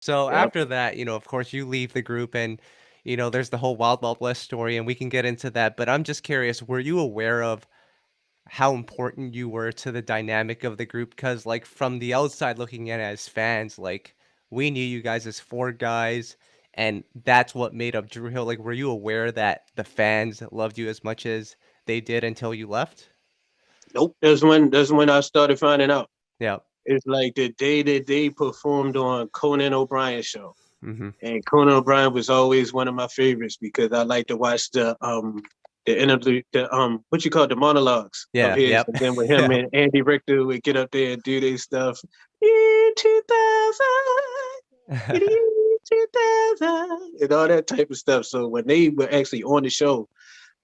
So Yep. after that, of course, you leave the group and, there's the whole Wild Wild West story, and we can get into that. But I'm just curious, were you aware of how important you were to the dynamic of the group? Because, like, from the outside looking in as fans, like, we knew you guys as four guys, and that's what made up Drew Hill. Like, were you aware that the fans loved you as much as they did until you left? Nope. That's when I started finding out. Yeah. It's like the day that they performed on Conan O'Brien show. Mhm. And Conan O'Brien was always one of my favorites because I like to watch the interlude, the what you call it, the monologues of Yeah, his, yep. and then with him Yeah. and Andy Richter would get up there and do their stuff. In 2000, in 2000, and all that type of stuff. So when they were actually on the show,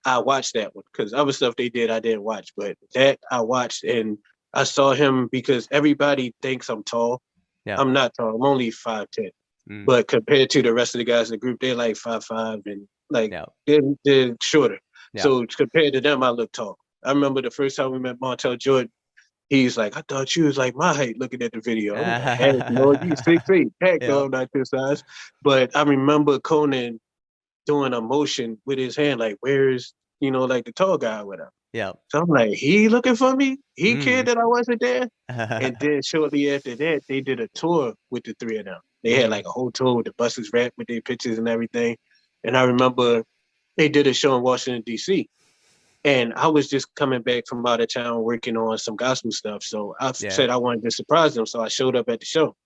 I watched that one because other stuff they did I didn't watch, but that I watched and I saw him because everybody thinks I'm tall. Yep. I'm not tall. I'm only 5'10", Mm, but compared to the rest of the guys in the group, they're like 5'5" and like yep. they're shorter. Yep. So compared to them, I look tall. I remember the first time we met Montel Jordan. He's like, I thought you was like my height looking at the video. I'm like, heck no, you 6'8". Heck no, Yep. I'm not this size. But I remember Conan doing a motion with his hand, like, where's, like the tall guy with him. Yep. So I'm like, he looking for me? He cared Mm. that I wasn't there? And then shortly after that, they did a tour with the three of them. They had Mhm. like a whole tour with the buses wrapped with their pictures and everything. And I remember they did a show in Washington, D.C. And I was just coming back from out of town working on some gospel stuff. So I Yeah. said I wanted to surprise them. So I showed up at the show.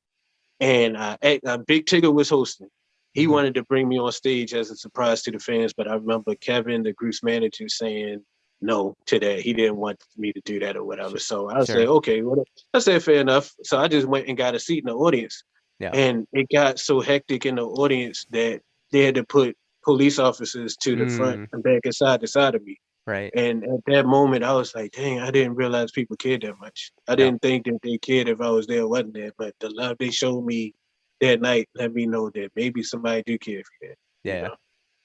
And Big Tigger was hosting. He Mhm. wanted to bring me on stage as a surprise to the fans, but I remember Kevin, the group's manager, saying no to that. He didn't want me to do that or whatever. Su So I said, Sure. okay, well, I said fair enough. So I just went and got a seat in the audience, Yep. and it got so hectic in the audience that they had to put police officers to the front Mm. and back and side to side of me. Right. And at that moment, I was like, dang, I didn't realize people cared that much. I Yep. didn't think that they cared if I was there or wasn't there. But the love they showed me that night let me know that maybe somebody do care for that, you Yeah. know?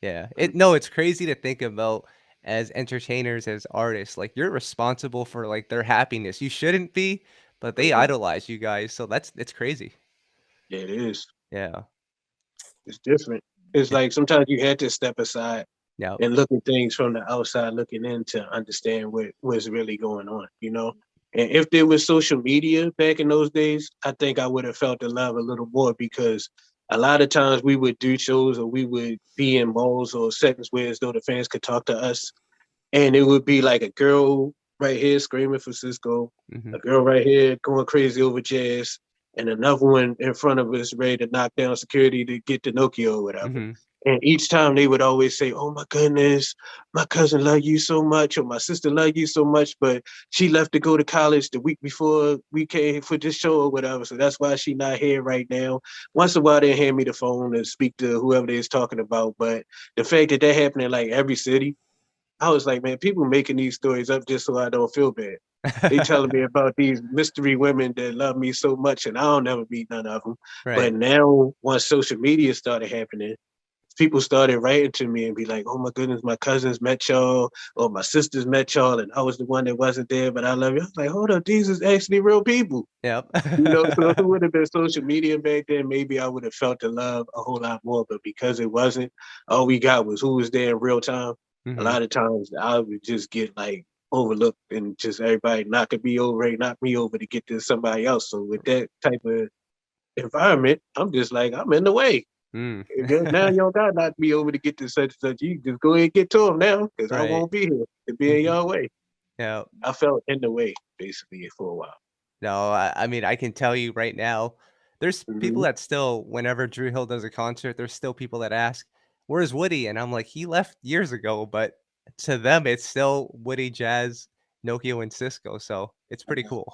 Yeah. Mm. It's crazy to think about as entertainers, as artists, like, you're responsible for, like, their happiness. You shouldn't be, but they Mm-mm. idolize you guys, so it's crazy. Yeah, it is. Yeah. It's different. It's It like sometimes you had to step aside Yep. and look at things from the outside looking in to understand what's really going on, you know? And if there was social media back in those days, I think I would have felt the love a little more because a lot of times we would do shows or we would be in malls or settings where as though the fans could talk to us. And it would be like a girl right here screaming for Cisco, Mhm. a girl right here going crazy over Jazz, and another one in front of us ready to knock down security to get to Nokia or whatever. Mhm. And each time they would always say, "Oh my goodness, my cousin love you so much, or my sister love you so much, but she left to go to college the week before we came for this show or whatever. So that's why she not here right now." Once in a while, they hand me the phone and speak to whoever they is talking about. But the fact that that happened in like every city, I was like, man, people making these stories up just so I don't feel bad. They telling me about these mystery women that love me so much, and I don't ever meet none of them. But Right. now, once social media started happening, people started writing to me and be like, "Oh my goodness, my cousins met y'all, or my sisters met y'all, and I was the one that wasn't there, but I love you." I was like, "Hold up, these is actually real people." Yep. So if it would have been social media back then, maybe I would have felt the love a whole lot more. But because it wasn't, all we got was who was there in real time. A Mhm. lot of times I would just get like overlooked and just everybody knocking me over, knock me over to get to somebody else. So with that type of environment, I'm just like, I'm in the way. Mm. Now you don't got to knock me over to get to such and such. You just go ahead and get to them now because I Right. won't be here to be in Mhm. your way. Yeah. I felt in the way basically for a while. No, I mean, I can tell you right now, there's people Hmm. that still, whenever Drew Hill does a concert, there's still people that ask, "Where's Woody?" And I'm like, "He left years ago," but to them, it's still Woody, Jazz, Nokio, and Cisco, so it's pretty cool.